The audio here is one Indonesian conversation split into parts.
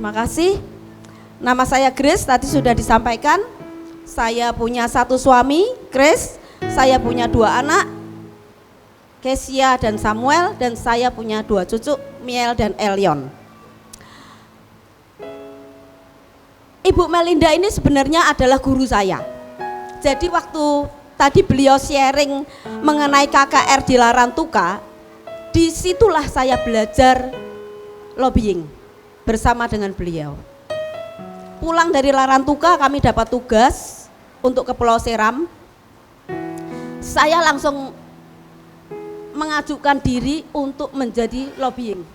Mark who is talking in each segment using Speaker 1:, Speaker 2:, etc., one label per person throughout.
Speaker 1: Terima kasih. Nama saya Grace, tadi sudah disampaikan. Saya punya satu suami, Grace. Saya punya 2 anak, Kesia dan Samuel. Dan saya punya 2 cucu, Miel dan Elion. Ibu Melinda ini sebenarnya adalah guru saya. Jadi waktu tadi beliau sharing mengenai KKR di Larantuka, disitulah saya belajar lobbying bersama dengan beliau. Pulang dari Larantuka kami dapat tugas untuk ke Pulau Seram. Saya langsung mengajukan diri untuk menjadi lobbying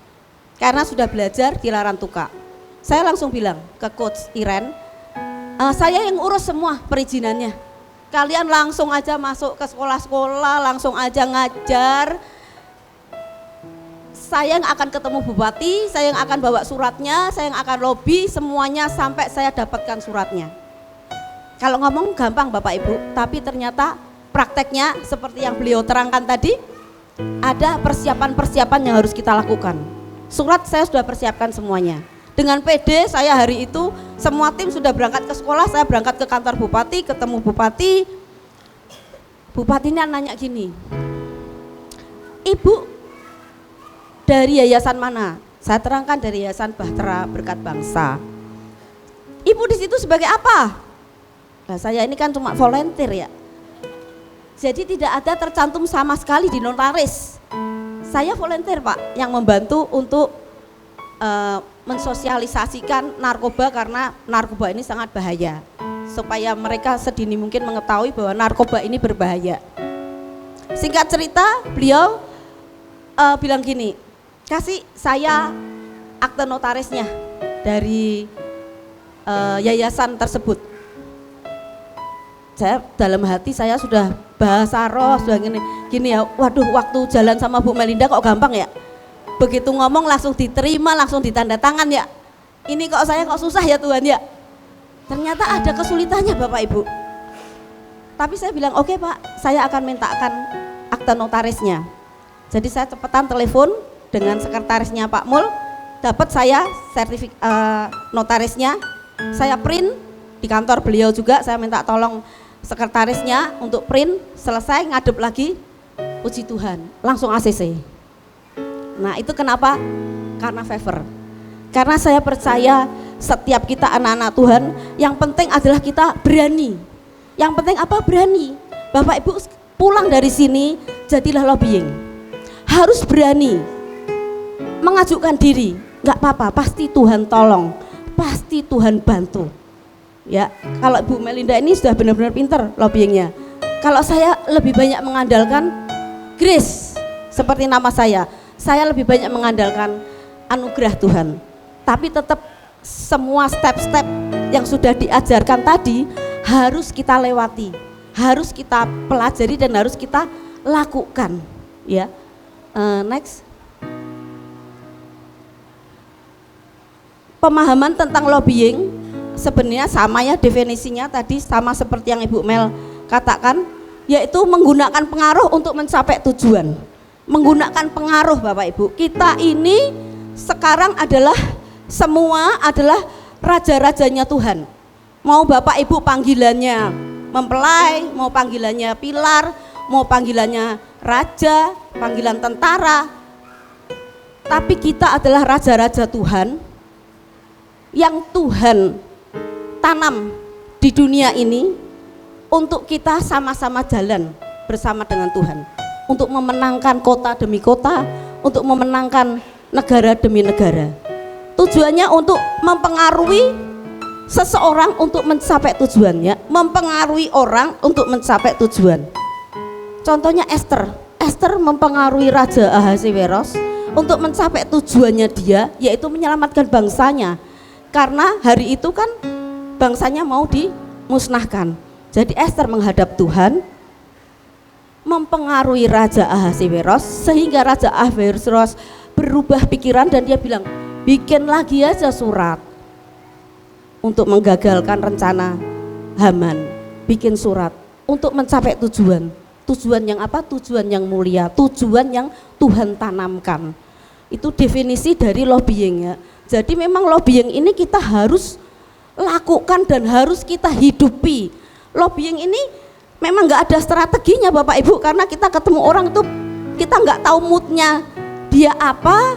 Speaker 1: karena sudah belajar di Larantuka. Saya langsung bilang ke Coach Iren, saya yang urus semua perizinannya. Kalian langsung aja masuk ke sekolah-sekolah, langsung aja ngajar. Saya yang akan ketemu bupati, saya yang akan bawa suratnya, saya yang akan lobby semuanya sampai saya dapatkan suratnya. Kalau ngomong gampang Bapak Ibu, tapi ternyata prakteknya seperti yang beliau terangkan tadi, ada persiapan-persiapan yang harus kita lakukan. Surat saya sudah persiapkan semuanya. Dengan PD saya hari itu semua tim sudah berangkat ke sekolah, saya berangkat ke kantor bupati, ketemu bupati. Bupatinya nanya gini, Ibu dari yayasan mana? Saya terangkan dari Yayasan Bahtera Berkat Bangsa. Ibu di situ sebagai apa? Nah, saya ini kan cuma volunteer ya. Jadi tidak ada tercantum sama sekali di notaris. Saya volunteer Pak, yang membantu untuk mensosialisasikan narkoba karena narkoba ini sangat bahaya. Supaya mereka sedini mungkin mengetahui bahwa narkoba ini berbahaya. Singkat cerita, beliau bilang gini, kasih saya akte notarisnya dari yayasan tersebut. Saya dalam hati saya sudah bahasa roh, sudah gini ya, waduh waktu jalan sama Bu Melinda kok gampang ya. Begitu ngomong langsung diterima, langsung ditanda tangan ya. Ini kok saya kok susah ya Tuhan ya. Ternyata ada kesulitannya Bapak Ibu. Tapi saya bilang oke Pak, saya akan mintakan akte notarisnya. Jadi saya cepetan telepon dengan sekretarisnya Pak Mul, dapat saya notarisnya, saya print di kantor beliau juga, saya minta tolong sekretarisnya untuk print, selesai ngadep lagi, puji Tuhan, langsung ACC. Nah itu kenapa? Karena favor. Karena saya percaya setiap kita anak-anak Tuhan, yang penting adalah kita berani. Yang penting apa? Berani. Bapak Ibu pulang dari sini, jadilah lobbying. Harus berani mengajukan diri, nggak apa-apa, pasti Tuhan tolong, pasti Tuhan bantu. Ya, kalau Ibu Melinda ini sudah benar-benar pinter lobbyingnya. Kalau saya lebih banyak mengandalkan Grace, seperti nama saya lebih banyak mengandalkan anugerah Tuhan. Tapi tetap semua step-step yang sudah diajarkan tadi harus kita lewati, harus kita pelajari dan harus kita lakukan. Ya, next. Pemahaman tentang lobbying sebenarnya sama ya, definisinya tadi sama seperti yang Ibu Mel katakan, yaitu menggunakan pengaruh untuk mencapai tujuan. Menggunakan pengaruh Bapak Ibu. Kita ini sekarang adalah semua adalah raja-rajanya Tuhan. Mau Bapak Ibu panggilannya mempelai, mau panggilannya pilar, mau panggilannya raja, panggilan tentara. Tapi kita adalah raja-raja Tuhan yang Tuhan tanam di dunia ini untuk kita sama-sama jalan bersama dengan Tuhan, untuk memenangkan kota demi kota, untuk memenangkan negara demi negara. Tujuannya untuk mempengaruhi seseorang untuk mencapai tujuannya, mempengaruhi orang untuk mencapai tujuan. Contohnya Esther mempengaruhi Raja Ahasiweros untuk mencapai tujuannya dia, yaitu menyelamatkan bangsanya. Karena hari itu kan bangsanya mau dimusnahkan. Jadi Esther menghadap Tuhan, mempengaruhi Raja Ahasiweros, sehingga Raja Ahasiweros berubah pikiran dan dia bilang, bikin lagi aja surat untuk menggagalkan rencana Haman. Bikin surat untuk mencapai tujuan. Tujuan yang apa? Tujuan yang mulia, tujuan yang Tuhan tanamkan. Itu definisi dari lobbying ya. Jadi memang lobbying ini kita harus lakukan dan harus kita hidupi. Lobbying ini memang nggak ada strateginya Bapak Ibu, karena kita ketemu orang itu kita nggak tahu moodnya dia apa,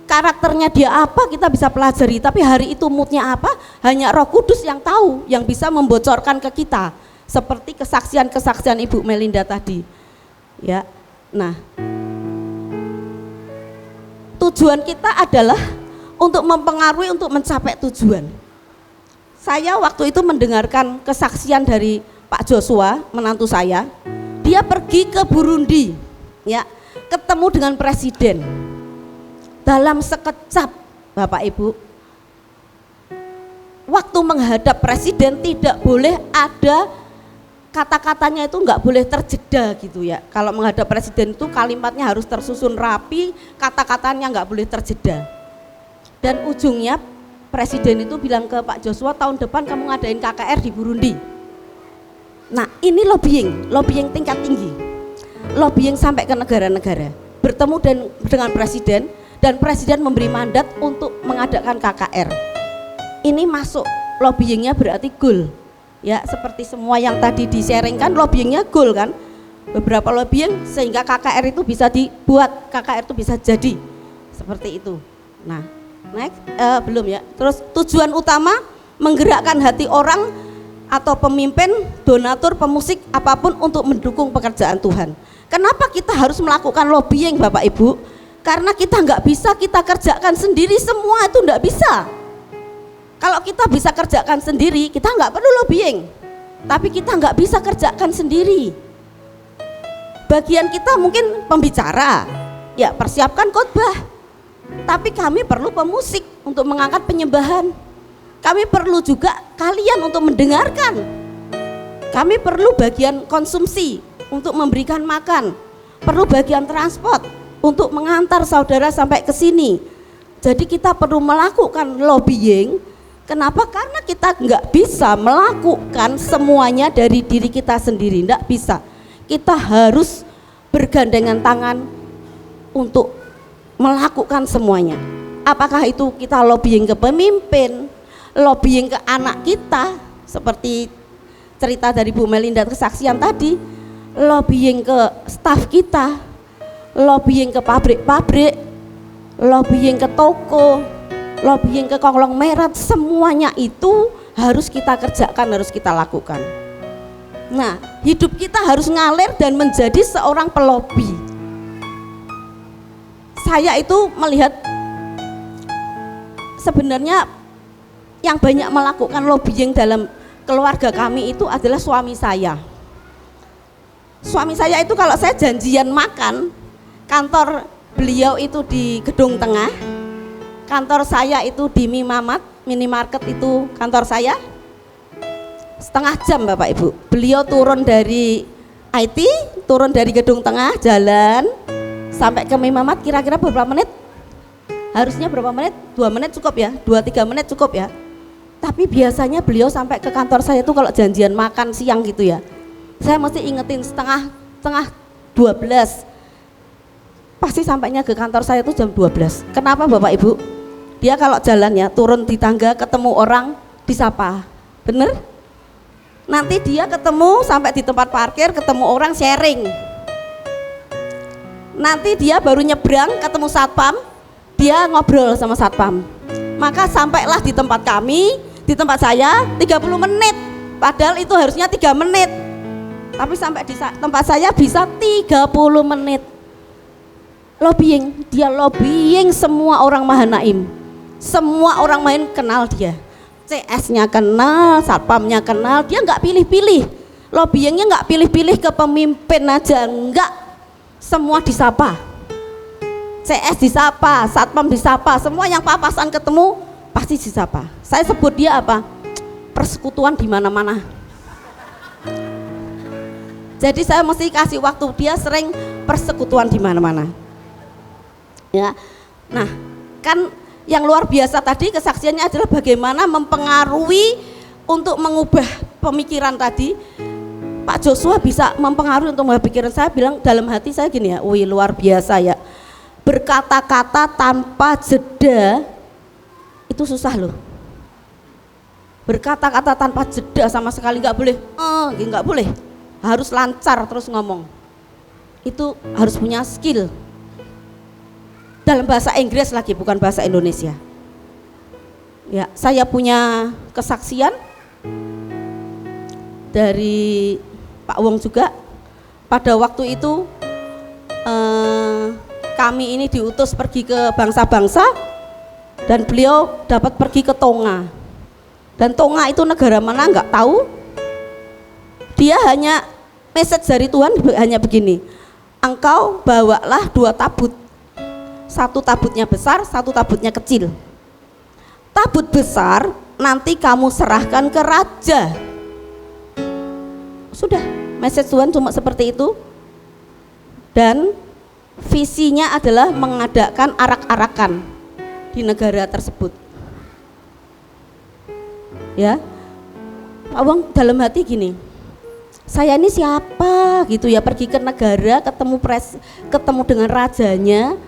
Speaker 1: karakternya dia apa, kita bisa pelajari. Tapi hari itu moodnya apa, hanya Roh Kudus yang tahu, yang bisa membocorkan ke kita. Seperti kesaksian-kesaksian Ibu Melinda tadi. Ya, nah, tujuan kita adalah untuk mempengaruhi, untuk mencapai tujuan. Saya waktu itu mendengarkan kesaksian dari Pak Joshua, menantu saya. Dia pergi ke Burundi, ya, ketemu dengan presiden. Dalam sekejap, Bapak Ibu, waktu menghadap presiden tidak boleh ada kata-katanya, itu nggak boleh terjeda gitu ya. Kalau menghadap presiden itu kalimatnya harus tersusun rapi, kata-katanya nggak boleh terjeda. Dan ujungnya presiden itu bilang ke Pak Joshua, tahun depan kamu ngadain KKR di Burundi. Nah, ini lobbying tingkat tinggi, lobbying sampai ke negara-negara, bertemu dengan presiden, dan presiden memberi mandat untuk mengadakan KKR. Ini masuk lobbyingnya, berarti goal. Ya, seperti semua yang tadi di-sharingkan, lobbyingnya goal kan, beberapa lobbying sehingga KKR itu bisa dibuat, KKR itu bisa jadi, seperti itu. Nah, next, belum ya. Terus tujuan utama menggerakkan hati orang atau pemimpin, donatur, pemusik, apapun untuk mendukung pekerjaan Tuhan. Kenapa kita harus melakukan lobbying Bapak Ibu? Karena kita nggak bisa kita kerjakan sendiri semua, itu nggak bisa. Kalau kita bisa kerjakan sendiri, kita nggak perlu lobbying. Tapi kita nggak bisa kerjakan sendiri. Bagian kita mungkin pembicara, ya persiapkan khotbah. Tapi kami perlu pemusik untuk mengangkat penyembahan. Kami perlu juga kalian untuk mendengarkan. Kami perlu bagian konsumsi untuk memberikan makan. Perlu bagian transport untuk mengantar saudara sampai ke sini. Jadi kita perlu melakukan lobbying. Kenapa? Karena kita nggak bisa melakukan semuanya dari diri kita sendiri, nggak bisa. Kita harus bergandengan tangan untuk melakukan semuanya. Apakah itu kita lobbying ke pemimpin, lobbying ke anak kita, seperti cerita dari Bu Melinda kesaksian tadi, lobbying ke staf kita, lobbying ke pabrik-pabrik, lobbying ke toko, lobbying ke konglomerat, semuanya itu harus kita kerjakan, harus kita lakukan. Nah, hidup kita harus ngalir dan menjadi seorang pelobi. Saya itu melihat sebenarnya yang banyak melakukan lobbying dalam keluarga kami itu adalah suami saya. Suami saya itu kalau saya janjian makan, kantor beliau itu di Gedung Tengah, kantor saya itu di Mimamat, minimarket itu kantor saya, setengah jam Bapak Ibu. Beliau turun dari IT, turun dari Gedung Tengah, jalan sampai ke Mimamat kira-kira berapa menit? Harusnya berapa menit? 2 menit cukup ya, 2-3 menit cukup ya. Tapi biasanya beliau sampai ke kantor saya itu kalau janjian makan siang gitu ya, saya mesti ingetin setengah 12. Pasti sampainya ke kantor saya itu jam 12. Kenapa Bapak Ibu? Dia kalau jalan ya, turun di tangga ketemu orang disapa, bener? Nanti dia ketemu sampai di tempat parkir, ketemu orang sharing. Nanti dia baru nyebrang ketemu satpam, dia ngobrol sama satpam. Maka sampailah di tempat kami, di tempat saya 30 menit. Padahal itu harusnya 3 menit. Tapi sampai di tempat saya bisa 30 menit. Lobbying, dia lobbying semua orang Mahanaim. Semua orang main kenal dia. CS-nya kenal, satpamnya kenal, dia nggak pilih-pilih. Lobbyingnya nggak pilih-pilih ke pemimpin aja, enggak. Semua disapa. CS disapa, satpam disapa, semua yang papasan ketemu pasti disapa. Saya sebut dia apa? Persekutuan di mana-mana. Jadi saya mesti kasih waktu, dia sering persekutuan di mana-mana. Ya. Nah, kan yang luar biasa tadi kesaksiannya adalah bagaimana mempengaruhi untuk mengubah pemikiran tadi. Pak Joshua bisa mempengaruhi untuk mengubah pikiran. Saya bilang dalam hati saya gini ya, wih luar biasa ya. berkata-kata tanpa jeda itu susah loh. Berkata-kata tanpa jeda sama sekali nggak boleh, nggak boleh, harus lancar terus ngomong. Itu harus punya skill. Dalam bahasa Inggris lagi, bukan bahasa Indonesia. Ya, saya punya kesaksian dari Pak Wong juga. Pada waktu itu kami ini diutus pergi ke bangsa-bangsa dan beliau dapat pergi ke Tonga. Dan Tonga itu negara mana nggak tahu. Dia hanya message dari Tuhan hanya begini, engkau bawalah 2 tabut, 1 tabutnya besar, 1 tabutnya kecil. Tabut besar nanti kamu serahkan ke raja. Sudah, message Tuhan cuma seperti itu. Dan visinya adalah mengadakan arak-arakan di negara tersebut. Ya, Pak Wong dalam hati gini, saya ini siapa gitu ya, pergi ke negara, ketemu dengan rajanya,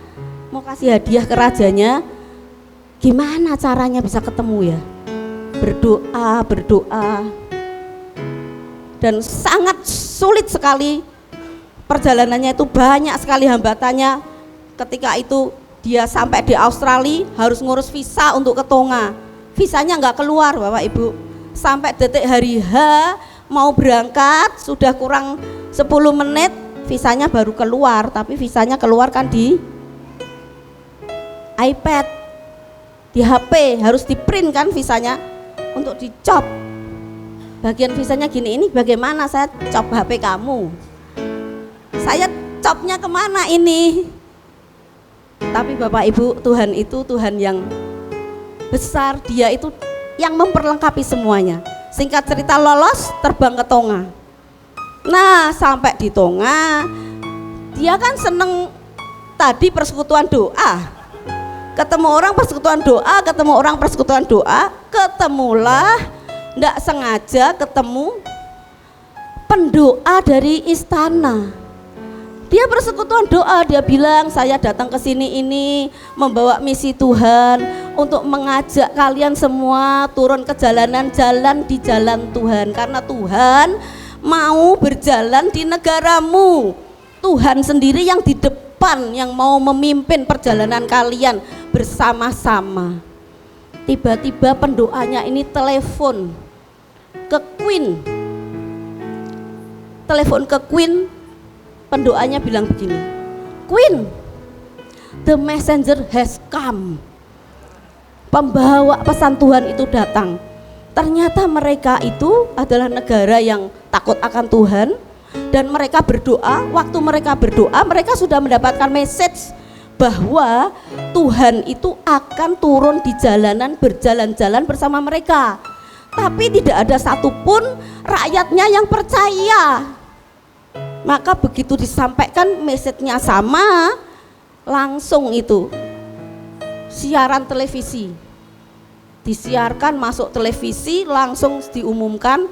Speaker 1: mau kasih hadiah ke rajanya, gimana caranya bisa ketemu ya? Berdoa, dan sangat sulit sekali perjalanannya, itu banyak sekali hambatannya. Ketika itu dia sampai di Australia harus ngurus visa untuk ke Tonga. Visanya nggak keluar Bapak Ibu, sampai detik hari H mau berangkat sudah kurang 10 menit visanya baru keluar. Tapi visanya keluar kan di iPad, di HP, harus di print kan visanya untuk dicop. Bagian visanya gini, ini bagaimana saya cop HP kamu, saya copnya kemana ini? Tapi Bapak Ibu, Tuhan itu Tuhan yang besar, dia itu yang memperlengkapi semuanya. Singkat cerita lolos, terbang ke Tonga. Nah sampai di Tonga, dia kan seneng tadi persekutuan doa, ketemu orang persekutuan doa, ketemulah nggak sengaja ketemu pendoa dari istana. Dia persekutuan doa, dia bilang saya datang ke sini ini membawa misi Tuhan untuk mengajak kalian semua turun ke jalan di jalan Tuhan, karena Tuhan mau berjalan di negaramu. Tuhan sendiri yang di depan yang mau memimpin perjalanan kalian bersama-sama. Tiba-tiba pendoanya ini telepon ke Queen. Pendoanya bilang begini, Queen, the messenger has come. Pembawa pesan Tuhan itu datang. Ternyata mereka itu adalah negara yang takut akan Tuhan, dan mereka berdoa. Waktu mereka berdoa, mereka sudah mendapatkan message bahwa Tuhan itu akan turun di jalanan, berjalan-jalan bersama mereka. Tapi tidak ada satupun rakyatnya yang percaya. Maka begitu disampaikan message-nya sama, langsung itu siaran televisi disiarkan, masuk televisi, langsung diumumkan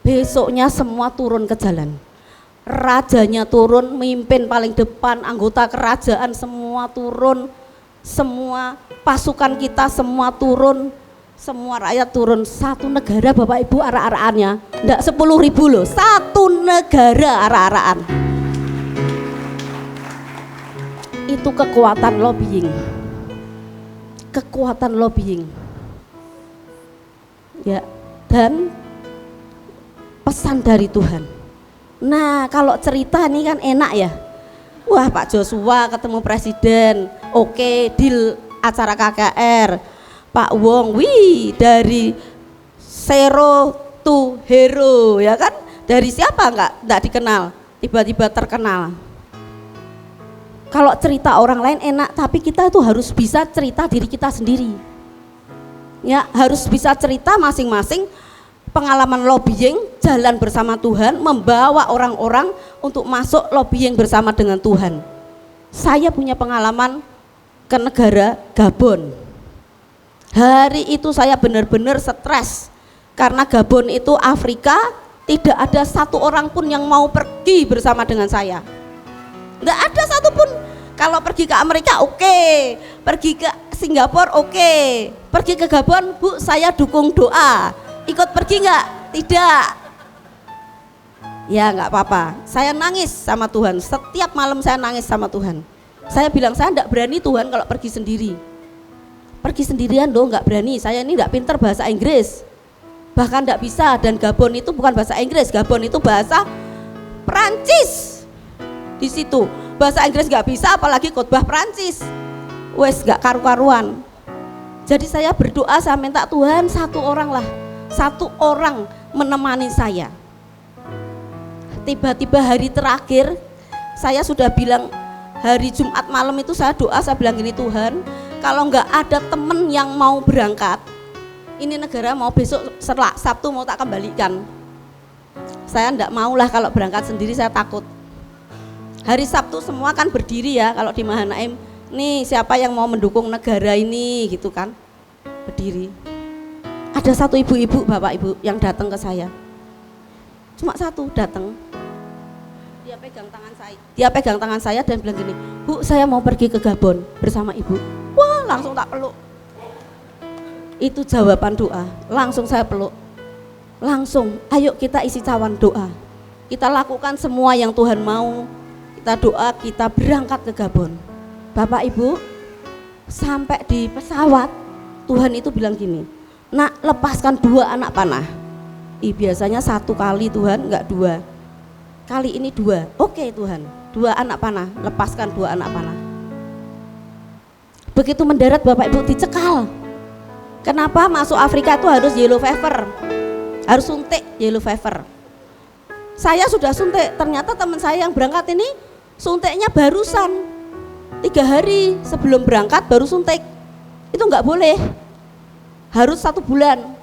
Speaker 1: besoknya semua turun ke jalan. Rajanya turun, mimpin paling depan, anggota kerajaan semua turun, semua pasukan kita semua turun, semua rakyat turun. Satu negara Bapak Ibu arak-arakannya, enggak 10.000 loh, satu negara arak-arakan. Itu kekuatan lobbying. Ya, dan pesan dari Tuhan. Nah, kalau cerita ini kan enak ya. Wah, Pak Joshua ketemu presiden, oke, deal acara KKR. Pak Wong, dari zero to hero, ya kan? Dari siapa enggak dikenal, tiba-tiba terkenal. Kalau cerita orang lain enak, tapi kita tuh harus bisa cerita diri kita sendiri. Ya, harus bisa cerita masing-masing pengalaman lobbying, jalan bersama Tuhan, membawa orang-orang untuk masuk lobbying bersama dengan Tuhan. Saya punya pengalaman ke negara Gabon. Hari itu saya benar-benar stres, karena Gabon itu Afrika, tidak ada satu orang pun yang mau pergi bersama dengan saya. Enggak ada satupun. Kalau pergi ke Amerika oke, pergi ke Singapura oke, pergi ke Gabon Bu saya dukung doa, ikut pergi nggak? Tidak. Ya nggak apa-apa, saya nangis sama Tuhan, setiap malam saya nangis sama Tuhan. Saya bilang saya nggak berani Tuhan kalau pergi sendiri. Pergi sendirian loh nggak berani, saya ini nggak pinter bahasa Inggris, bahkan nggak bisa. Dan Gabon itu bukan bahasa Inggris, Gabon itu bahasa Perancis. Di situ bahasa Inggris nggak bisa, apalagi khotbah Perancis, wes nggak karu-karuan. Jadi saya berdoa, saya minta Tuhan satu orang menemani saya. Tiba-tiba hari terakhir saya sudah bilang, hari Jumat malam itu saya doa, saya bilang gini, Tuhan kalau nggak ada temen yang mau berangkat, ini negara mau besok Sabtu mau tak kembalikan. Saya enggak maulah kalau berangkat sendiri, saya takut. Hari Sabtu semua kan berdiri ya kalau di Mahanaim, nih siapa yang mau mendukung negara ini gitu kan, berdiri. Ada satu ibu-ibu, bapak ibu yang datang ke saya, cuma satu datang, dia pegang tangan saya dan bilang gini, Bu saya mau pergi ke Gabon bersama ibu. Wah langsung tak peluk, itu jawaban doa, langsung saya peluk. Langsung ayo kita isi cawan doa, kita lakukan semua yang Tuhan mau, kita doa, kita berangkat ke Gabon. Bapak ibu sampai di pesawat Tuhan itu bilang gini, nak lepaskan 2 anak panah. Biasanya 1 kali Tuhan, enggak 2, kali ini 2. Oke Tuhan, 2 anak panah, lepaskan 2 anak panah. Begitu mendarat bapak ibu dicekal. Kenapa? Masuk Afrika itu harus yellow fever, harus suntik yellow fever. Saya sudah suntik, ternyata teman saya yang berangkat ini suntiknya barusan 3 hari sebelum berangkat baru suntik. Itu nggak boleh, harus 1 bulan.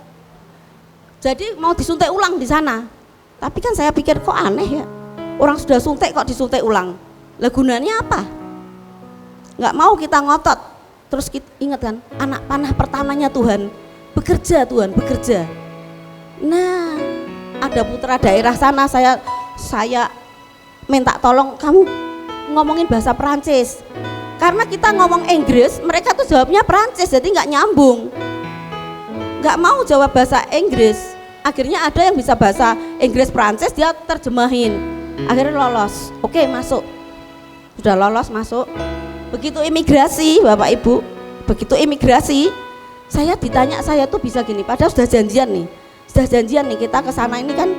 Speaker 1: Jadi mau disuntik ulang di sana. Tapi kan saya pikir kok aneh ya, orang sudah suntik kok disuntik ulang, lah gunanya apa? Nggak mau kita ngotot. Terus kita ingat kan, anak panah pertamanya Tuhan bekerja, Tuhan bekerja. Nah ada putra daerah sana, saya minta tolong kamu ngomongin bahasa Perancis, karena kita ngomong Inggris mereka tuh jawabnya Perancis, jadi nggak nyambung, nggak mau jawab bahasa Inggris. Akhirnya ada yang bisa bahasa Inggris Perancis, dia terjemahin, akhirnya lolos. Oke masuk, sudah lolos masuk. Begitu imigrasi bapak ibu, begitu imigrasi saya ditanya, saya tuh bisa gini, padahal sudah janjian nih kita ke sana ini kan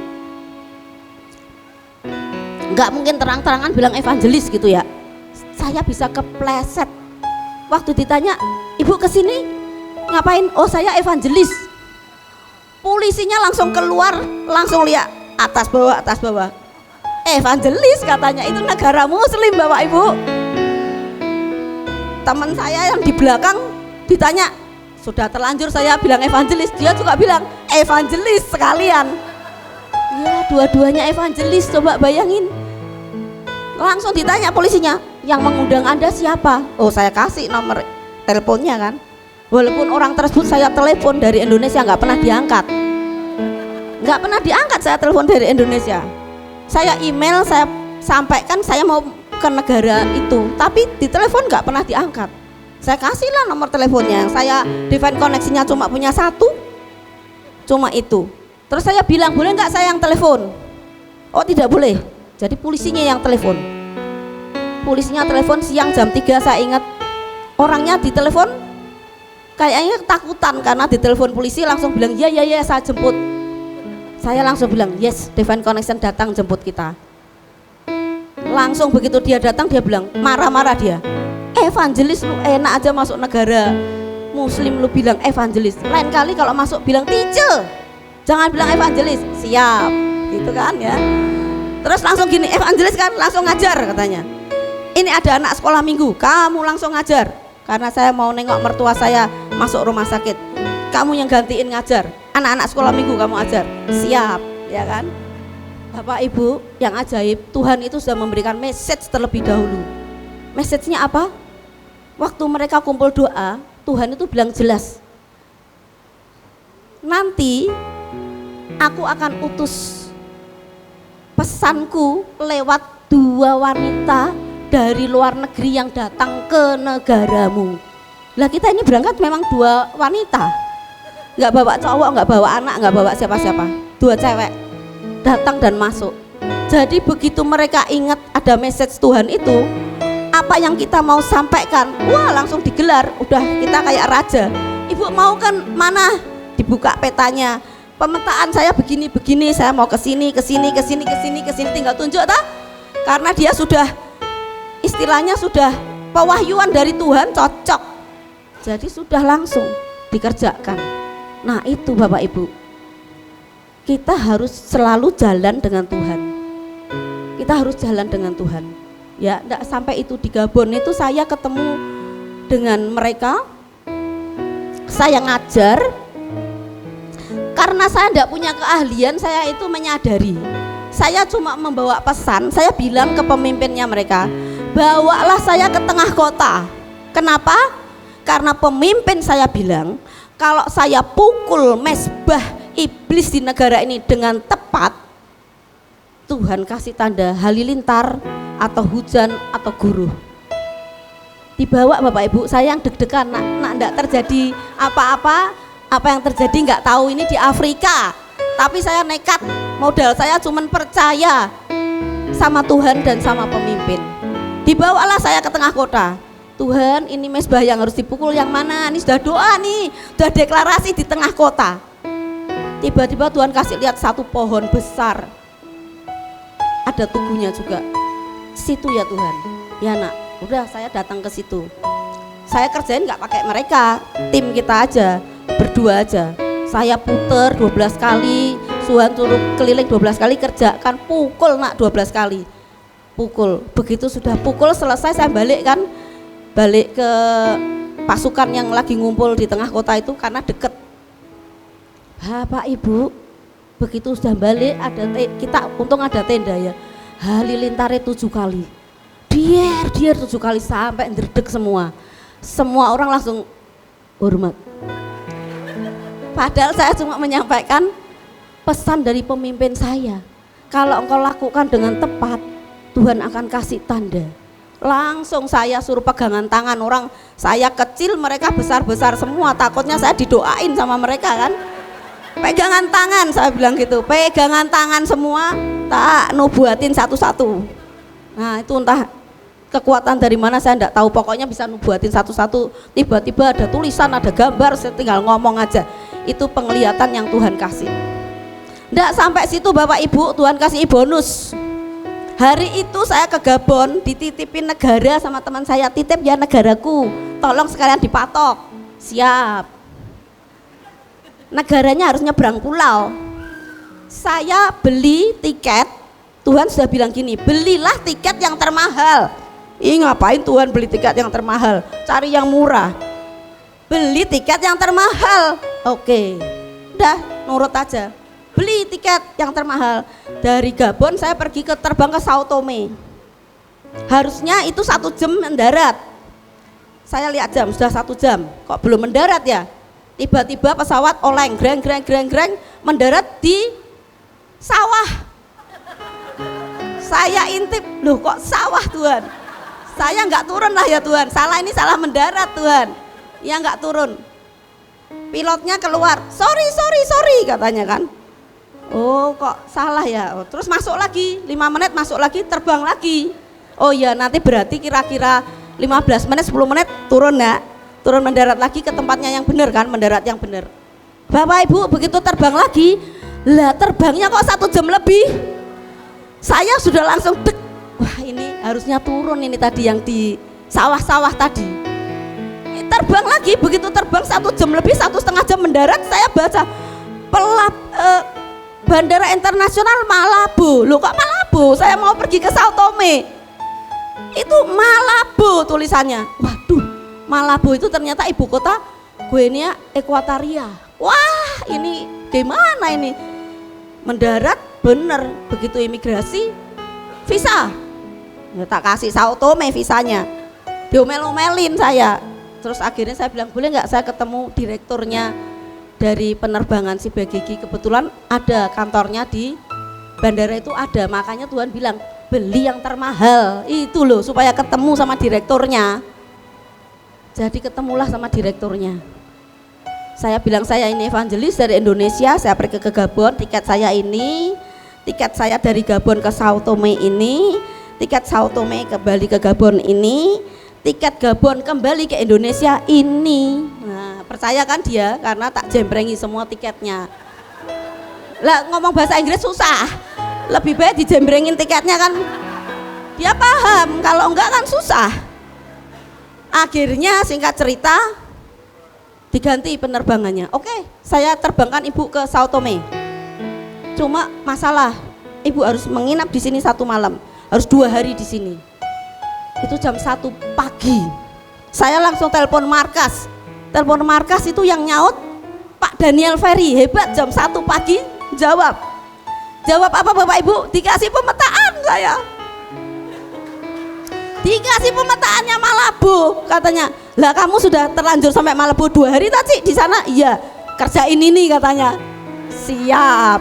Speaker 1: nggak mungkin terang-terangan bilang evangelis gitu ya. Saya bisa kepleset. Waktu ditanya, ibu kesini ngapain? Oh saya evangelis. Polisinya langsung keluar, langsung lihat atas bawah. Evangelis katanya, itu negara muslim bapak ibu. Teman saya yang di belakang ditanya, sudah terlanjur saya bilang evangelis, dia juga bilang evangelis sekalian. Ya dua-duanya evangelis, coba bayangin. Langsung ditanya polisinya, yang mengundang Anda siapa? Oh saya kasih nomor teleponnya kan. Walaupun orang tersebut saya telepon dari Indonesia nggak pernah diangkat saya telepon dari Indonesia. Saya email, saya sampaikan saya mau ke negara itu, tapi di telepon nggak pernah diangkat. Saya kasihlah nomor teleponnya, saya Divine koneksinya cuma punya 1, cuma itu. Terus saya bilang, boleh nggak saya yang telepon? Oh tidak boleh. Jadi polisinya yang telepon. Polisinya telepon siang jam 3, saya ingat. Orangnya di telepon kayaknya ketakutan karena di telepon polisi, langsung bilang ya saya jemput. Saya langsung bilang yes, Divine Connection datang jemput kita. Langsung begitu dia datang, dia bilang, marah-marah dia, evangelis lu enak aja masuk negara muslim lu bilang evangelis, lain kali kalau masuk bilang teacher, jangan bilang evangelis. Siap gitu kan ya. Terus langsung gini, evangelis kan langsung ngajar katanya, ini ada anak sekolah minggu, kamu langsung ngajar, karena saya mau nengok mertua saya masuk rumah sakit, kamu yang gantiin ngajar, anak-anak sekolah minggu kamu ajar. Siap ya kan. Bapak ibu yang ajaib, Tuhan itu sudah memberikan message terlebih dahulu. Message-nya apa? Waktu mereka kumpul doa, Tuhan itu bilang jelas, nanti aku akan utus pesanku lewat 2 wanita dari luar negeri yang datang ke negaramu. Lah kita ini berangkat memang 2 wanita, nggak bawa cowok, nggak bawa anak, nggak bawa siapa-siapa, 2 cewek datang dan masuk. Jadi begitu mereka ingat ada message Tuhan itu, apa yang kita mau sampaikan, wah langsung digelar, udah kita kayak raja. Ibu mau kan mana? Dibuka petanya, pemetaan saya begini-begini, saya mau ke sini, tinggal tunjuk tak? Karena dia sudah istilahnya sudah pewahyuan dari Tuhan, cocok. Jadi sudah langsung dikerjakan. Nah itu Bapak Ibu, kita harus selalu jalan dengan Tuhan. Kita harus jalan dengan Tuhan. Ya, enggak sampai itu di Gabon itu saya ketemu dengan mereka, saya ngajar. Karena saya enggak punya keahlian, saya itu menyadari. Saya cuma membawa pesan, saya bilang ke pemimpinnya mereka, bawalah saya ke tengah kota. Kenapa? Karena pemimpin saya bilang, kalau saya pukul mesbah iblis di negara ini dengan tepat, Tuhan kasih tanda halilintar atau hujan atau guruh. Dibawa Bapak Ibu, saya yang deg-degan, nak enggak terjadi apa-apa. Apa yang terjadi enggak tahu, ini di Afrika. Tapi saya nekat, modal saya cuman percaya sama Tuhan dan sama pemimpin. Dibawalah saya ke tengah kota. Tuhan, ini mesbah yang harus dipukul yang mana? Ini sudah doa nih, sudah deklarasi di tengah kota. Tiba-tiba Tuhan kasih lihat satu pohon besar, ada tubuhnya juga. Situ ya Tuhan. Ya nak, udah saya datang ke situ. Saya kerjain nggak pakai mereka, tim kita aja, berdua aja. Saya puter 12 kali, Tuhan suruh keliling 12 kali, kerjakan, pukul nak 12 kali. Pukul, begitu sudah pukul selesai saya balik kan, balik ke pasukan yang lagi ngumpul di tengah kota itu karena deket. Pak Ibu, begitu sudah balik ada kita untung ada tenda ya, halilintarnya 7 kali, dier 7 kali sampai ndredeg semua orang langsung hormat. Padahal saya cuma menyampaikan pesan dari pemimpin saya, kalau engkau lakukan dengan tepat, Tuhan akan kasih tanda. Langsung saya suruh pegangan tangan orang, saya kecil mereka besar-besar semua, takutnya saya didoain sama mereka kan. Pegangan tangan, saya bilang gitu, pegangan tangan semua, tak nubuatin satu-satu. Nah itu entah kekuatan dari mana saya enggak tahu, pokoknya bisa nubuatin satu-satu. Tiba-tiba ada tulisan, ada gambar, saya tinggal ngomong aja. Itu penglihatan yang Tuhan kasih. Enggak sampai situ Bapak Ibu, Tuhan kasih bonus. Hari itu saya ke Gabon, dititipin negara sama teman saya, titip ya negaraku, tolong sekalian dipatok. Siap. Negaranya harus nyebrang pulau. Saya beli tiket, Tuhan sudah bilang gini, belilah tiket yang termahal. Ih ngapain Tuhan beli tiket yang termahal, cari yang murah. Beli tiket yang termahal. Oke, udah nurut aja. Beli tiket yang termahal. Dari Gabon saya pergi terbang ke Sao Tome. Harusnya itu 1 jam mendarat. Saya lihat jam, sudah 1 jam. Kok belum mendarat ya? Tiba-tiba pesawat oleng, greng, mendarat di sawah. Saya intip, loh kok sawah Tuhan? Saya nggak turun lah ya Tuhan, salah ini salah mendarat Tuhan. Ya nggak turun. Pilotnya keluar, sorry katanya kan. Oh kok salah ya, oh, terus masuk lagi 5 menit, masuk lagi, terbang lagi. Oh iya nanti berarti kira-kira 15 menit 10 menit turun ya, turun mendarat lagi ke tempatnya yang benar kan, mendarat yang benar. Bapak Ibu begitu terbang lagi, lah terbangnya kok 1 jam lebih. Saya sudah langsung dek, wah ini harusnya turun ini tadi yang di sawah-sawah tadi. Terbang lagi, begitu terbang 1 jam lebih, 1,5 jam mendarat, saya baca Bandara Internasional Malabo. Loh kok Malabo? Saya mau pergi ke Sao Tome. Itu Malabo tulisannya. Waduh, Malabo itu ternyata ibu kota Guinea Ekuatoria. Wah, ini gimana ini? Mendarat bener, begitu imigrasi visa. Ya, tak kasih Sao Tome visanya. Diomel-omelin saya. Terus akhirnya saya bilang, boleh nggak saya ketemu direkturnya dari penerbangan si BGG, kebetulan ada kantornya di bandara itu ada, makanya Tuhan bilang beli yang termahal itu loh, supaya ketemu sama direkturnya. Jadi ketemulah sama direkturnya. Saya bilang saya ini evangelis dari Indonesia, saya pergi ke Gabon, tiket saya ini, tiket saya dari Gabon ke Sao Tome ini, tiket Sao Tome kembali ke Gabon ini, tiket Gabon kembali ke Indonesia ini. Nah, percaya kan dia, karena tak jembrengi semua tiketnya. Lah ngomong bahasa Inggris susah, lebih baik dijembrengin tiketnya kan, dia paham, kalau enggak kan susah. Akhirnya singkat cerita diganti penerbangannya. Oke, saya terbangkan ibu ke Sao Tome. Cuma masalah, ibu harus menginap di sini 1 malam, harus 2 hari di sini. Itu jam 1 pagi. Saya langsung telepon markas. Telepon markas itu yang nyaut Pak Daniel Ferry, hebat, jam 1 pagi jawab. Jawab apa Bapak Ibu? Dikasih pemetaan saya. Dikasih pemetaannya Malabo, katanya. Lah kamu sudah terlanjur sampai Malabo 2 hari tadi di sana? Iya, kerjain ini katanya. Siap,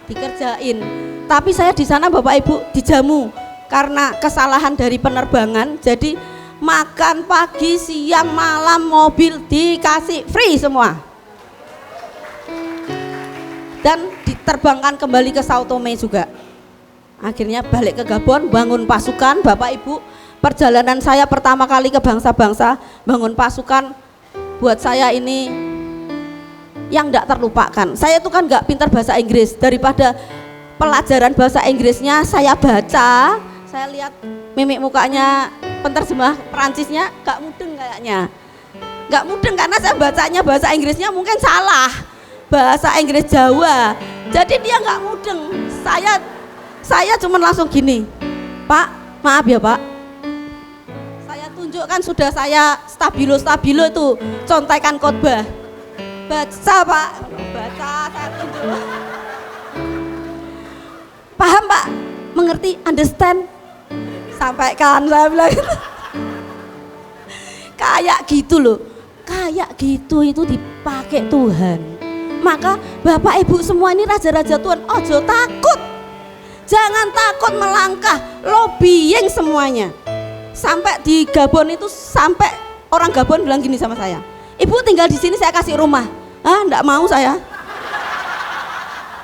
Speaker 1: dikerjain. Tapi saya di sana Bapak Ibu dijamu karena kesalahan dari penerbangan. Jadi makan pagi, siang, malam, mobil dikasih free semua. Dan diterbangkan kembali ke Sao Tome juga. Akhirnya balik ke Gabon, bangun pasukan. Bapak Ibu, perjalanan saya pertama kali ke bangsa-bangsa, bangun pasukan buat saya ini yang tidak terlupakan. Saya itu kan nggak pintar bahasa Inggris, daripada pelajaran bahasa Inggrisnya saya baca, saya lihat mimik mukanya penerjemah Perancisnya nggak mudeng kayaknya, nggak mudeng karena saya bacanya bahasa Inggrisnya mungkin salah, bahasa Inggris Jawa, jadi dia nggak mudeng. Saya cuma langsung gini, Pak, maaf ya Pak, saya tunjukkan sudah saya stabilo itu contekan khotbah, baca Pak, baca, saya tunjuk. Paham Pak, mengerti, understand, sampaikan, saya bilang gitu. Kayak gitu loh, kayak gitu itu dipakai Tuhan. Maka Bapak Ibu semua ini raja-raja Tuhan, ojo takut. Jangan takut melangkah, lobbying semuanya. Sampai di Gabon itu, sampai orang Gabon bilang gini sama saya, Ibu tinggal di sini saya kasih rumah. Ah, enggak mau saya.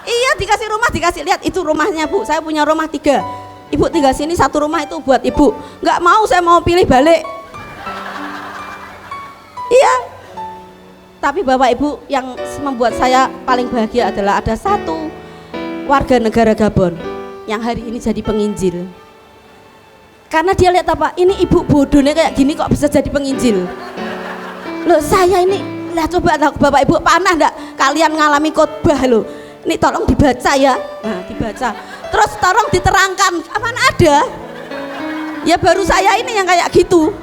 Speaker 1: Iya, dikasih rumah, dikasih, lihat itu rumahnya Bu, saya punya rumah 3. Ibu tinggal sini, 1 rumah itu buat Ibu. Enggak mau, saya mau pilih balik. Iya. Tapi Bapak Ibu, yang membuat saya paling bahagia adalah ada 1 warga negara Gabon yang hari ini jadi penginjil. Karena dia lihat apa? Ini ibu bodohnya kayak gini kok bisa jadi penginjil. Loh saya ini, lihat coba Bapak Ibu, panah enggak kalian ngalami khotbah loh. Ini tolong dibaca ya. Nah, dibaca. Terus tolong diterangkan. Apaan ada? Ya baru saya ini yang kayak gitu.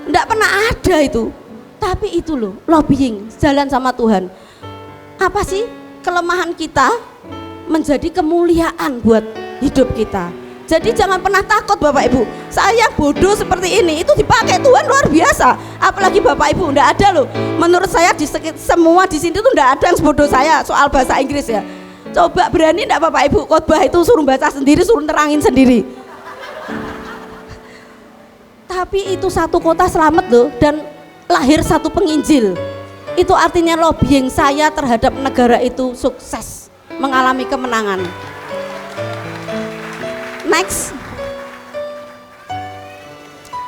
Speaker 1: Enggak pernah ada itu. Tapi itu loh, lobbying, jalan sama Tuhan. Apa sih kelemahan kita menjadi kemuliaan buat hidup kita. Jadi jangan pernah takut Bapak Ibu. Saya bodoh seperti ini, itu dipakai Tuhan luar biasa. Apalagi Bapak Ibu, enggak ada loh. Menurut saya semua di sini tuh enggak ada yang sebodoh saya soal bahasa Inggris ya. Coba berani enggak Bapak Ibu khotbah itu suruh baca sendiri, suruh terangin sendiri. Tapi itu 1 kota selamat loh, dan lahir 1 penginjil. Itu artinya lobbying saya terhadap negara itu sukses, mengalami kemenangan. Next.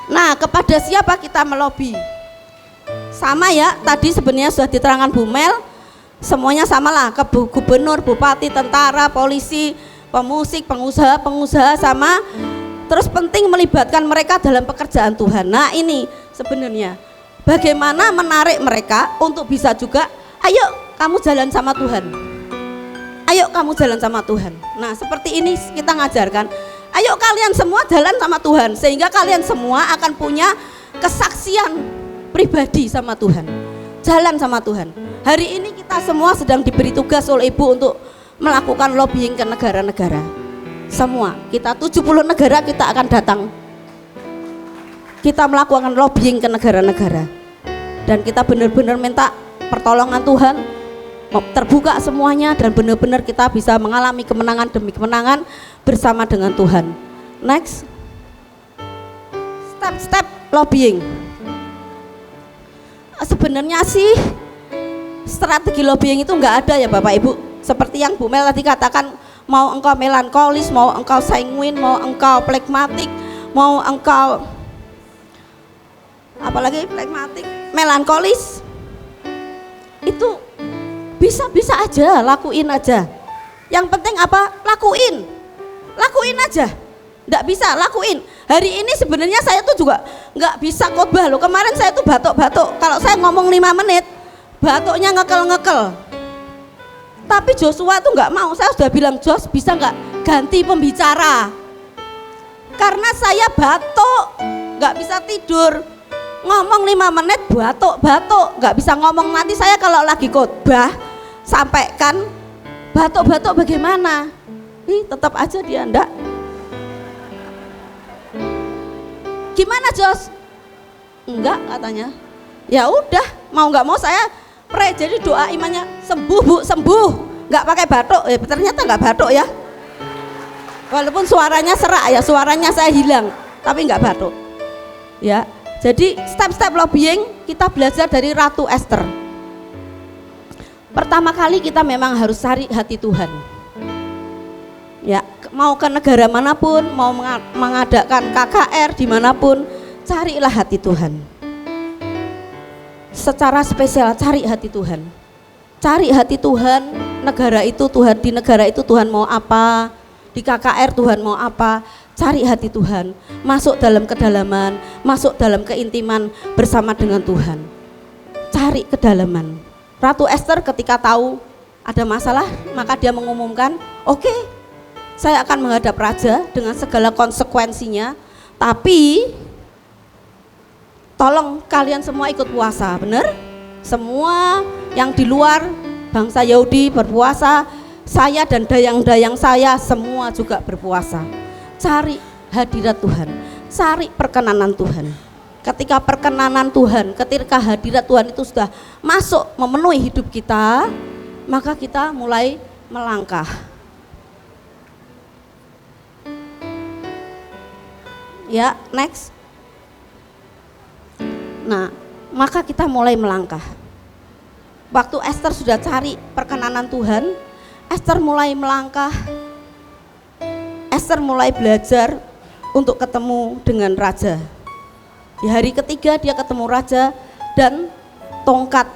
Speaker 1: Nah, kepada siapa kita melobi? Sama ya, tadi sebenarnya sudah diterangkan Bu Mel, semuanya samalah, ke gubernur, bupati, tentara, polisi, pemusik, pengusaha sama. Terus penting melibatkan mereka dalam pekerjaan Tuhan. Nah, ini sebenarnya bagaimana menarik mereka untuk bisa juga, ayo kamu jalan sama Tuhan. Ayo kamu jalan sama Tuhan. Nah, seperti ini kita ngajarkan, ayo kalian semua jalan sama Tuhan, sehingga kalian semua akan punya kesaksian pribadi sama Tuhan. Jalan sama Tuhan. Hari ini kita semua sedang diberi tugas oleh Ibu untuk melakukan lobbying ke negara-negara. Semua, kita 70 negara kita akan datang. Kita melakukan lobbying ke negara-negara. Dan kita benar-benar minta pertolongan Tuhan, terbuka semuanya dan benar-benar kita bisa mengalami kemenangan demi kemenangan bersama dengan Tuhan. Next, step lobbying. Sebenarnya sih strategi lobbying itu enggak ada ya Bapak Ibu. Seperti yang Bu Mel tadi katakan, mau engkau melankolis, mau engkau sanguin, mau engkau plekmatik, mau engkau apalagi plekmatik, melankolis, itu bisa aja, lakuin aja. Yang penting apa? Lakuin aja. Nggak bisa, lakuin. Hari ini sebenarnya saya tuh juga nggak bisa khotbah loh. Kemarin saya tuh batuk-batuk. Kalau saya ngomong 5 menit, batuknya ngekel-ngekel. Tapi Joshua tuh nggak mau. Saya sudah bilang, Jos bisa nggak ganti pembicara? Karena saya batuk, nggak bisa tidur. Ngomong 5 menit batuk-batuk, nggak bisa ngomong. Nanti saya kalau lagi khotbah sampaikan batuk-batuk bagaimana? Tetap aja dia enggak. Gimana Jos? Enggak katanya. Ya udah, mau nggak mau saya pray. Jadi doa imannya, sembuh Bu, sembuh. Nggak pakai batuk. Ternyata nggak batuk ya. Walaupun suaranya serak ya, suaranya saya hilang, tapi nggak batuk. Ya. Jadi step-step lobbying kita belajar dari Ratu Esther. Pertama kali kita memang harus cari hati Tuhan. Ya, mau ke negara manapun, mau mengadakan KKR dimanapun, carilah hati Tuhan. Secara spesial cari hati Tuhan. Cari hati Tuhan, negara itu Tuhan, di negara itu Tuhan mau apa, di KKR Tuhan mau apa. Cari hati Tuhan, masuk dalam kedalaman, masuk dalam keintiman bersama dengan Tuhan. Cari kedalaman. Ratu Esther ketika tahu ada masalah, maka dia mengumumkan, oke, saya akan menghadap raja dengan segala konsekuensinya, tapi tolong kalian semua ikut puasa, benar? Semua yang di luar bangsa Yahudi berpuasa, saya dan dayang-dayang saya semua juga berpuasa. Cari hadirat Tuhan, cari perkenanan Tuhan. Ketika perkenanan Tuhan, ketika hadirat Tuhan itu sudah masuk memenuhi hidup kita, maka kita mulai melangkah. Ya, next. Nah, maka kita mulai melangkah. Waktu Esther sudah cari perkenanan Tuhan, Esther mulai melangkah. Esther mulai belajar untuk ketemu dengan raja. Di hari ketiga dia ketemu raja dan tongkat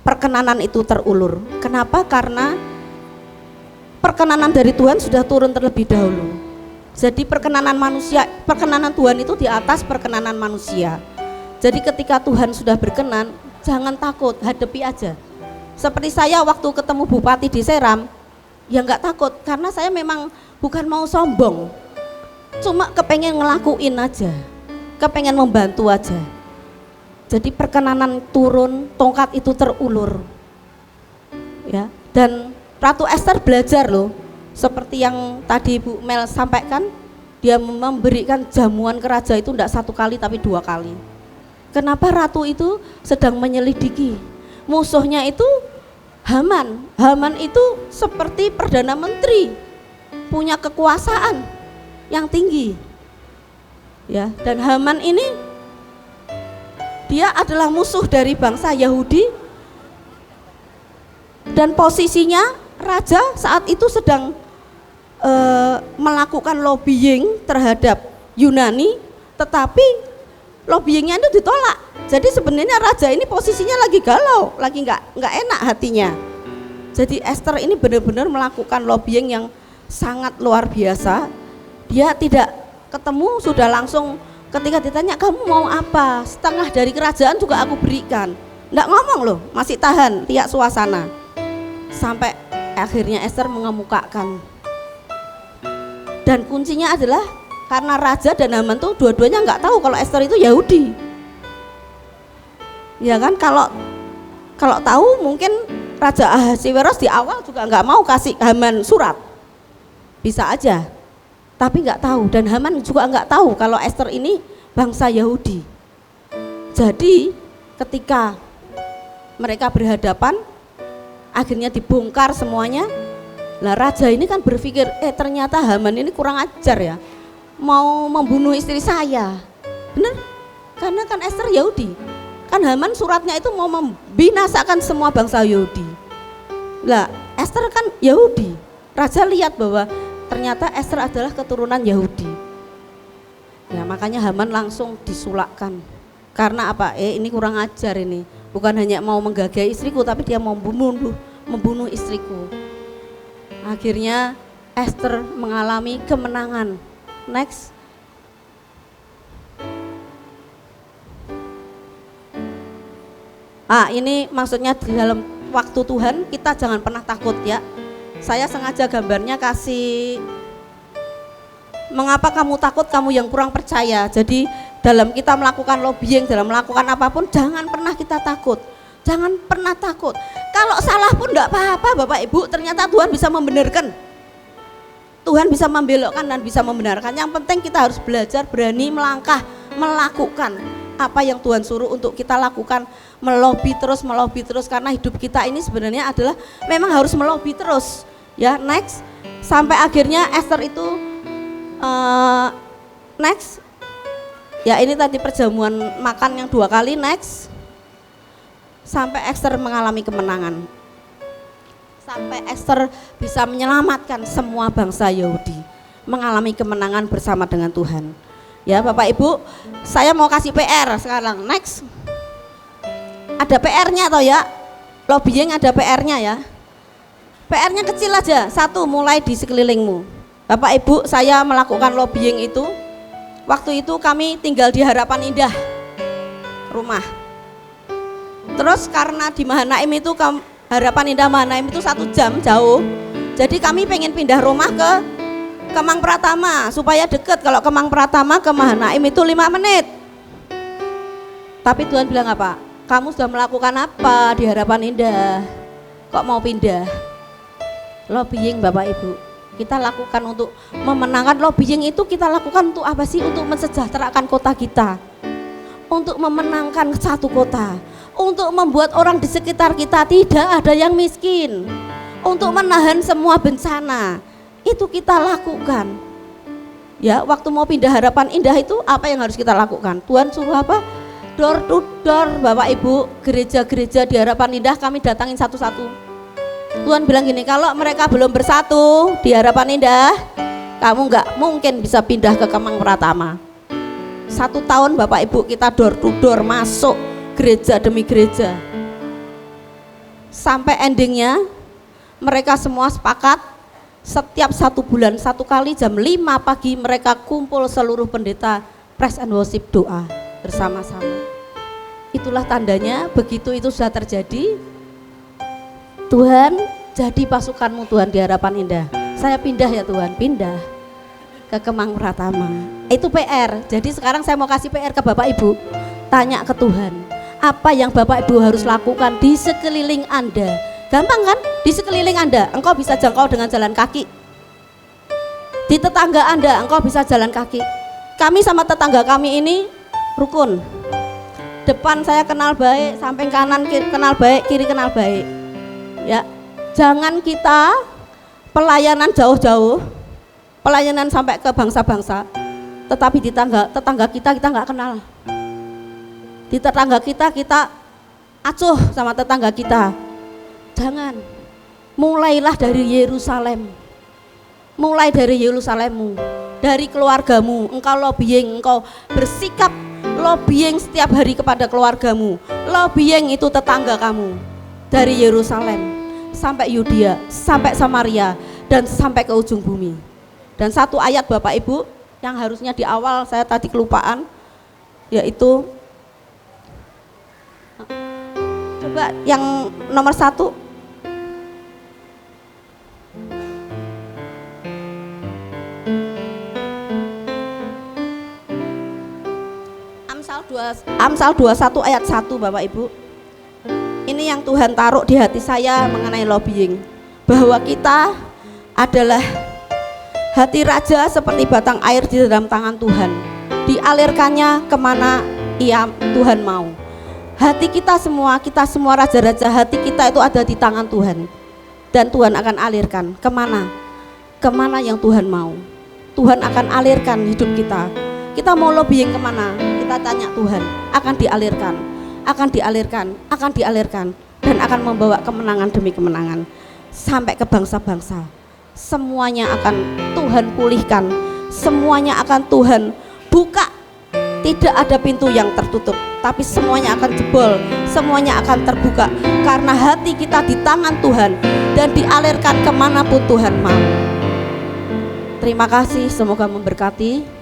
Speaker 1: perkenanan itu terulur. Kenapa? Karena perkenanan dari Tuhan sudah turun terlebih dahulu. Jadi perkenanan manusia, perkenanan Tuhan itu di atas perkenanan manusia. Jadi ketika Tuhan sudah berkenan, jangan takut, hadapi aja. Seperti saya waktu ketemu Bupati di Seram, ya nggak takut, karena saya memang bukan mau sombong, cuma kepengen ngelakuin aja, kepengen membantu aja. Jadi perkenanan turun, tongkat itu terulur, ya. Dan Ratu Esther belajar loh, seperti yang tadi Bu Mel sampaikan, dia memberikan jamuan ke raja itu tidak 1 kali tapi 2 kali. Kenapa ratu itu sedang menyelidiki? Musuhnya itu Haman. Haman itu seperti perdana menteri, punya kekuasaan yang tinggi. Ya, dan Haman ini dia adalah musuh dari bangsa Yahudi, dan posisinya raja saat itu sedang melakukan lobbying terhadap Yunani, tetapi lobbyingnya itu ditolak. Jadi sebenarnya raja ini posisinya lagi galau, lagi nggak enak hatinya. Jadi Esther ini benar-benar melakukan lobbying yang sangat luar biasa. Dia tidak ketemu, sudah langsung ketika ditanya kamu mau apa, setengah dari kerajaan juga aku berikan. Nggak ngomong loh, masih tahan tiak suasana. Sampai akhirnya Esther mengemukakan. Dan kuncinya adalah karena raja dan Haman tuh dua-duanya nggak tahu kalau Esther itu Yahudi. Ya kan, kalau tahu mungkin Raja Ahasiweros di awal juga nggak mau kasih Haman surat, bisa aja, tapi nggak tahu. Dan Haman juga nggak tahu kalau Esther ini bangsa Yahudi. Jadi ketika mereka berhadapan, akhirnya dibongkar semuanya. Lah raja ini kan berpikir, ternyata Haman ini kurang ajar ya, mau membunuh istri saya. Benar? Karena kan Esther Yahudi. Kan Haman suratnya itu mau membinasakan semua bangsa Yahudi. Lah Esther kan Yahudi. Raja lihat bahwa ternyata Esther adalah keturunan Yahudi. Ya makanya Haman langsung disulakkan. Karena apa? Ini kurang ajar ini. Bukan hanya mau menggagai istriku, tapi dia mau membunuh istriku. Akhirnya Esther mengalami kemenangan. Next. Ini maksudnya di dalam waktu Tuhan kita jangan pernah takut ya. Saya sengaja gambarnya kasih mengapa kamu takut, kamu yang kurang percaya. Jadi dalam kita melakukan lobbying, dalam melakukan apapun jangan pernah kita takut. Jangan pernah takut. Kalau salah pun enggak apa-apa Bapak Ibu, ternyata Tuhan bisa membenarkan. Tuhan bisa membelokkan dan bisa membenarkan. Yang penting kita harus belajar berani melangkah, melakukan apa yang Tuhan suruh untuk kita lakukan. Melobi terus karena hidup kita ini sebenarnya adalah memang harus melobi terus. Ya, next. Sampai akhirnya Esther itu next. Ya ini tadi perjamuan makan yang 2 kali, next. Sampai Esther mengalami kemenangan. Sampai Esther bisa menyelamatkan semua bangsa Yahudi, mengalami kemenangan bersama dengan Tuhan. Ya Bapak Ibu, saya mau kasih PR sekarang, next. Ada PR-nya atau ya? Lobbying ada PR-nya ya. PR-nya kecil aja, 1 mulai di sekelilingmu. Bapak Ibu, saya melakukan lobbying itu. Waktu itu kami tinggal di Harapan Indah rumah. Terus karena di Mahanaim itu Harapan Indah Mahanaim itu 1 jam jauh. Jadi kami pengen pindah rumah ke Kemang Pratama supaya deket. Kalau Kemang Pratama ke Mahanaim itu 5 menit. Tapi Tuhan bilang apa? Kamu sudah melakukan apa di Harapan Indah? Kok mau pindah? Lobbying Bapak Ibu. Kita lakukan untuk memenangkan. Lobbying itu kita lakukan untuk apa sih? Untuk mensejahterakan kota kita, untuk memenangkan satu kota, untuk membuat orang di sekitar kita tidak ada yang miskin, untuk menahan semua bencana. Itu kita lakukan. Ya, waktu mau pindah Harapan Indah itu apa yang harus kita lakukan? Tuhan suruh apa? Door to door Bapak Ibu, gereja-gereja di Harapan Indah kami datangin satu-satu. Tuhan bilang gini, kalau mereka belum bersatu di Harapan Indah, kamu nggak mungkin bisa pindah ke Kemang Pratama. 1 tahun Bapak Ibu kita door to door masuk gereja demi gereja. Sampai endingnya mereka semua sepakat setiap 1 bulan 1 kali jam 5 pagi mereka kumpul seluruh pendeta praise and worship doa bersama-sama. Itulah tandanya begitu itu sudah terjadi. Tuhan, jadi pasukanmu Tuhan di Harapan Indah. Saya pindah ya Tuhan, pindah ke Kemang Pratama. Itu PR. Jadi sekarang saya mau kasih PR ke Bapak Ibu. Tanya ke Tuhan, apa yang Bapak Ibu harus lakukan di sekeliling Anda? Gampang kan? Di sekeliling Anda, engkau bisa jangkau dengan jalan kaki. Di tetangga Anda, engkau bisa jalan kaki. Kami sama tetangga kami ini rukun. Depan saya kenal baik, samping kanan kenal baik, kiri kenal baik. Ya, jangan kita pelayanan jauh-jauh, pelayanan sampai ke bangsa-bangsa, tetapi di tetangga kita nggak kenal. Di tetangga kita acuh sama tetangga kita. Jangan. Mulailah dari Yerusalem. Mulai dari Yerusalemmu, dari keluargamu. Engkau lobbying, engkau bersikap lobbying setiap hari kepada keluargamu. Lobbying itu tetangga kamu. Dari Yerusalem sampai Yudea, sampai Samaria, dan sampai ke ujung bumi. Dan 1 ayat Bapak Ibu yang harusnya di awal saya tadi kelupaan, yaitu coba yang nomor 1. Amsal 21 ayat 1 Bapak Ibu. Ini yang Tuhan taruh di hati saya mengenai lobbying, bahwa kita adalah hati raja seperti batang air di dalam tangan Tuhan, dialirkannya kemana Tuhan mau. Hati kita semua raja-raja, hati kita itu ada di tangan Tuhan. Dan Tuhan akan alirkan kemana? Kemana yang Tuhan mau. Tuhan akan alirkan hidup kita. Kita mau lobbying kemana? Kita tanya Tuhan, akan dialirkan, akan dialirkan, akan dialirkan. Dan akan membawa kemenangan demi kemenangan sampai ke bangsa-bangsa. Semuanya akan Tuhan pulihkan, semuanya akan Tuhan buka. Tidak ada pintu yang tertutup, tapi semuanya akan jebol, semuanya akan terbuka. Karena hati kita di tangan Tuhan dan dialirkan kemanapun Tuhan mau. Terima kasih, semoga memberkati.